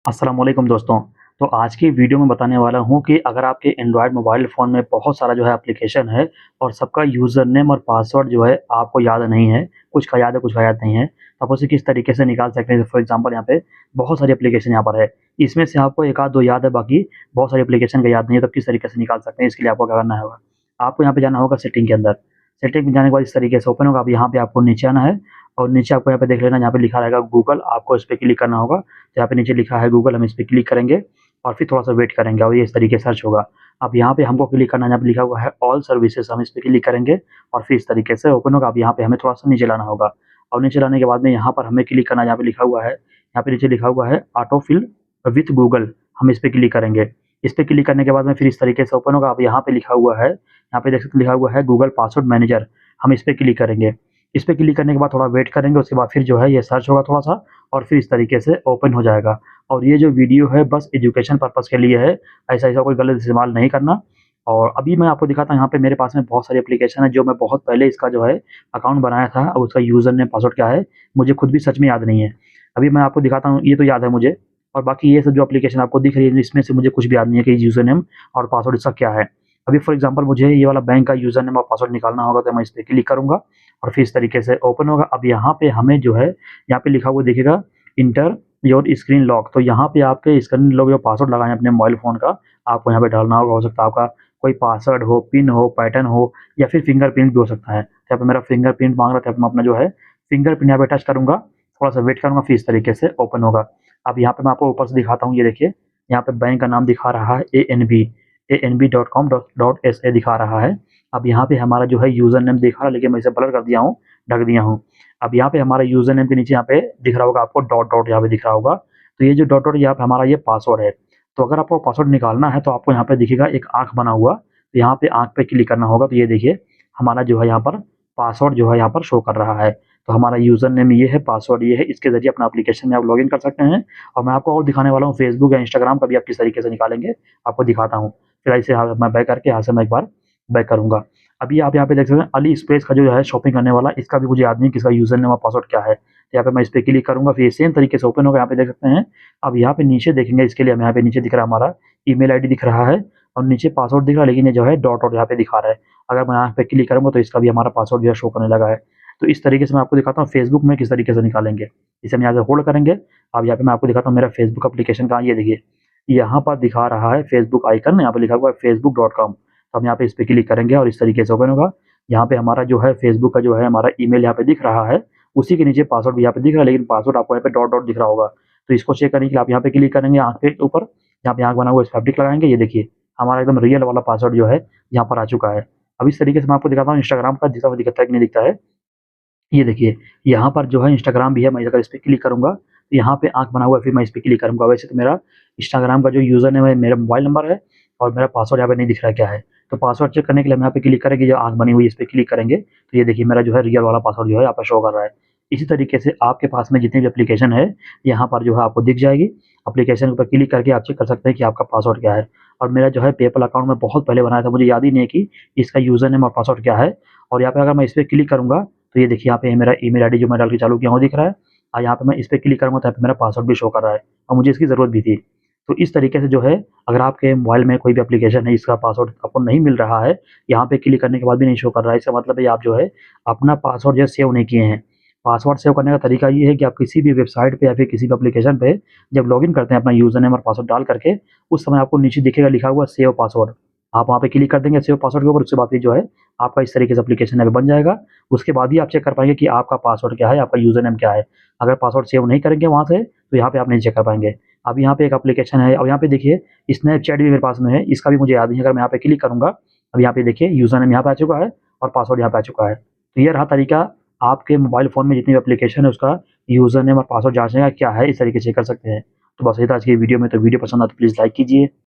अस्सलाम वालेकुम दोस्तों। तो आज की वीडियो में बताने वाला हूँ कि अगर आपके एंड्रॉयड मोबाइल फ़ोन में बहुत सारा जो है एप्लीकेशन है और सबका यूज़र नेम और पासवर्ड जो है आपको याद नहीं है, कुछ का याद है, कुछ का याद नहीं है, तो आप उसे किस तरीके से निकाल सकते हैं। फॉर एग्ज़ाम्पल यहाँ पे बहुत सारी एप्लीकेशन यहाँ पर है, इसमें से आपको 1 आध 2 याद है, बाकी बहुत सारी एप्लीकेशन का याद नहीं है, तो किस तरीके से निकाल सकते हैं, इसके लिए आपको क्या करना होगा। आपको यहाँ पे जाना होगा सेटिंग के अंदर, सेटिंग में जाने के बाद इस तरीके से ओपन होगा। अब यहाँ पे आपको नीचे आना है और नीचे आपको यहाँ पे देख लेना, यहाँ पे लिखा रहेगा गूगल, आपको इस पे क्लिक करना होगा। तो यहाँ पे नीचे लिखा है गूगल, हम इस पे क्लिक करेंगे और फिर थोड़ा-सा वेट करेंगे और ये इस तरीके से सर्च होगा। अब यहाँ पे हमको क्लिक करना है, यहाँ पे लिखा हुआ है ऑल सर्विसेज़, हम इस पे क्लिक करेंगे और फिर इस तरीके से ओपन होगा। अब यहाँ पे हमें थोड़ा-सा नीचे लाना होगा और नीचे लाने के बाद में यहाँ पर हमें क्लिक करना है, यहाँ पे लिखा हुआ है, यहाँ पे नीचे लिखा हुआ है ऑटो फिल विथ गूगल, हम इस पे क्लिक करेंगे। इस पे क्लिक करने के बाद में फिर इस तरीके से ओपन होगा। अब यहाँ पे लिखा हुआ है, यहाँ पे देख सकते हैं लिखा हुआ है गूगल पासवर्ड मैनेजर, हम इस पे क्लिक करेंगे। इस पे क्लिक करने के बाद थोड़ा वेट करेंगे, उसके बाद फिर जो है ये सर्च होगा थोड़ा-सा और फिर इस तरीके से ओपन हो जाएगा। और ये जो वीडियो है बस एजुकेशन पर्पज़ के लिए है, ऐसा-ऐसा कोई गलत इस्तेमाल नहीं करना। और अभी मैं आपको दिखाता हूँ, यहाँ पे मेरे पास में बहुत सारी एप्लीकेशन है जो मैं बहुत पहले इसका जो है अकाउंट बनाया था और उसका यूज़र नेम पासवर्ड क्या है, मुझे खुद भी सच में याद नहीं है। अभी मैं आपको दिखाता हूँ, ये तो याद है मुझे और बाकी ये सब जो एप्लीकेशन आपको दिख रही है इसमें से मुझे कुछ भी याद नहीं है कि यूज़र नेम और पासवर्ड इसका क्या है। अभी फॉर एग्ज़ाम्पल मुझे ये वाला बैंक का यूज़र नेम और पासवर्ड निकालना होगा, तो मैं इस पे क्लिक करूँगा और फिर इस तरीके से ओपन होगा। अब यहाँ पे हमें जो है, यहाँ पे लिखा हुआ दिखेगा इंटर योर स्क्रीन लॉक, तो यहाँ पे आपके स्क्रीन लॉक जो पासवर्ड लगाएँ अपने मोबाइल फ़ोन का, आपको यहाँ पे डालना होगा। हो सकता है आपका कोई पासवर्ड हो, पिन हो, पैटर्न हो या फिर फिंगरप्रिंट भी हो सकता है। तो यहाँ पे मेरा फिंगरप्रिंट माँग रहा था, मैं अपना जो है फिंगरप्रिंट यहाँ पे टच करूँगा, थोड़ा-सा वेट करूँगा, फिर इस तरीके से ओपन होगा। अब यहाँ पे मैं आपको ऊपर से दिखाता हूँ, ये देखिए, यहाँ पे बैंक का नाम दिखा रहा है anb.com.sa दिखा रहा है। अब यहाँ पे हमारा जो है यूज़र नेम दिखा रहा है, लेकिन मैं इसे ब्लर कर दिया हूँ, ढक दिया हूँ। अब यहाँ पे हमारा यूज़र नेम के नीचे यहाँ पे दिख रहा होगा आपको डॉट डॉट, यहाँ पे दिख रहा होगा। तो ये जो डॉट डॉट यहाँ पे हमारा ये पासवर्ड है। तो अगर आपको पासवर्ड निकालना है तो आपको यहाँ पे दिखेगा एक आँख बना हुआ, तो यहाँ पे आँख पे क्लिक करना होगा। तो ये देखिए हमारा जो है यहाँ पर पासवर्ड जो है यहाँ पर शो कर रहा है। तो हमारा यूज़र नेम ये है, पासवर्ड ये है, इसके ज़रिए अपना एप्लीकेशन में आप लॉगिन कर सकते हैं। और मैं आपको और दिखाने वाला हूँ फेसबुक या इंस्टाग्राम का भी आप किस तरीके से निकालेंगे, आपको दिखाता हूँ। फिर ऐसे मैं बैक करके यहाँ से मैं एक बार बैक करूँगा। अभी आप यहाँ पे देख सकते हैं अली एक्सप्रेस का जो है शॉपिंग करने वाला, इसका भी मुझे याद नहीं कि इसका यूज़र नेम और पासवर्ड क्या है। तो यहाँ पे मैं इस पे क्लिक करूँगा, फिर सेम तरीके से ओपन होगा, यहाँ पे देख सकते हैं। अब यहाँ पे नीचे देखेंगे, इसके लिए हमें यहाँ पे नीचे दिख रहा है हमारा ईमेल आईडी दिख रहा है और नीचे पासवर्ड दिख रहा है, लेकिन ये जो है डॉट डॉट यहाँ पे दिखा रहा है। अगर मैं यहाँ पे क्लिक करूँगा तो इसका भी हमारा पासवर्ड जो है शो करने लगा है। तो इस तरीके से मैं आपको दिखाता हूँ फेसबुक में किस तरीके से निकालेंगे। इसे हम यहाँ से होल्ड करेंगे। अब यहाँ पे मैं आपको दिखाता हूँ मेरा फेसबुक एप्लीकेशन का, ये देखिए यहाँ पर दिखा रहा है फेसबुक आइकन, यहाँ पे लिखा हुआ है facebook.com। तो हम यहाँ पे इस पे क्लिक करेंगे और इस तरीके से ओपन होगा। यहाँ पे हमारा जो है फेसबुक का जो है हमारा ईमेल यहाँ पे दिख रहा है, उसी के नीचे पासवर्ड भी यहाँ पे दिख रहा है, लेकिन पासवर्ड आपको यहाँ पे डॉट डॉट दिख रहा होगा। तो इसको चेक करने के लिए आप यहाँ पे क्लिक करेंगे आँख के ऊपर, यहाँ पे आँख बना हुआ है, इस पे आप टिक लगाएंगे। ये देखिए हमारा एकदम रियल वाला पासवर्ड जो है यहाँ पर आ चुका है। अब इस तरीके से मैं आपको दिखाता हूँ इंस्टाग्राम का दिखता है कि नहीं दिखता है। ये देखिए यहाँ पर जो है इंस्टाग्राम भी है, मैं अगर इस पे क्लिक करूँगा तो यहाँ पे आँख बना हुआ है, फिर मैं इस पे क्लिक करूँगा। वैसे तो मेरा इंस्टाग्राम का जो यूज़र नेम है मेरा मोबाइल नंबर है और मेरा पासवर्ड यहाँ पे नहीं दिख रहा है क्या है। तो पासवर्ड चेक करने के लिए हम यहाँ पे क्लिक करेंगे, जो आँख बनी हुई है इस पे क्लिक करेंगे, तो ये देखिए मेरा जो है रियल वाला पासवर्ड जो है यहाँ पे शो कर रहा है। इसी तरीके से आपके पास में जितनी भी एप्लीकेशन है, यहाँ पर जो है आपको दिख जाएगी। एप्लीकेशन के ऊपर क्लिक करके आप चेक कर सकते हैं कि आपका पासवर्ड क्या है। और मेरा जो है पेपल अकाउंट मैं बहुत पहले बनाया था, मुझे याद ही नहीं है कि इसका यूज़र नेम और पासवर्ड क्या है। और यहाँ पे अगर मैं इस पे क्लिक करूँगा तो ये देखिए यहाँ पे मेरा ईमेल आईडी जो मैं डाल के चालू किया हूँ दिख रहा है और यहाँ पे मैं इस पे क्लिक करूँगा तो यहाँ पे मेरा पासवर्ड भी शो कर रहा है और मुझे इसकी ज़रूरत भी थी। तो इस तरीके से जो है अगर आपके मोबाइल में कोई भी एप्लीकेशन है इसका पासवर्ड आपको नहीं मिल रहा है, यहाँ पे क्लिक करने के बाद भी नहीं शो कर रहा है, इसका मतलब है आप जो है अपना पासवर्ड जो है सेव नहीं किए हैं। पासवर्ड सेव करने का तरीका ये है कि आप किसी भी वेबसाइट पे या फिर किसी भी एप्लीकेशन पे जब लॉगिन करते हैं अपना यूज़र नेम और पासवर्ड डाल करके, उस समय आपको नीचे दिखेगा लिखा हुआ सेव पासवर्ड। आप वहाँ पे क्लिक कर देंगे सेव पासवर्ड के ऊपर, उसके बाद फिर जो है आपका इस तरीके से एप्लीकेशन यहाँ पे बन जाएगा। उसके बाद ही आप चेक कर पाएँगे कि आपका पासवर्ड क्या है, आपका यूज़र नेम क्या है। अगर पासवर्ड सेव नहीं करेंगे वहाँ से तो यहाँ पे आप नहीं चेक कर पाएँगे। अब यहाँ पे एक एप्लीकेशन है और यहाँ पे देखिए स्नैपचैट भी मेरे पास में है, इसका भी मुझे याद नहीं है। अगर मैं यहाँ पे क्लिक करूँगा, अब यहाँ पे देखिए यूज़र नेम यहाँ पे आ चुका है और पासवर्ड यहाँ पे आ चुका है। तो ये रहा तरीका, आपके मोबाइल फ़ोन में जितनी भी एप्लीकेशन है उसका यूज़र नेम और पासवर्ड जाँचने का क्या है, इस तरीके से कर सकते हैं। तो बस ये था आज की वीडियो में। तो वीडियो पसंद आए तो प्लीज़ लाइक कीजिए।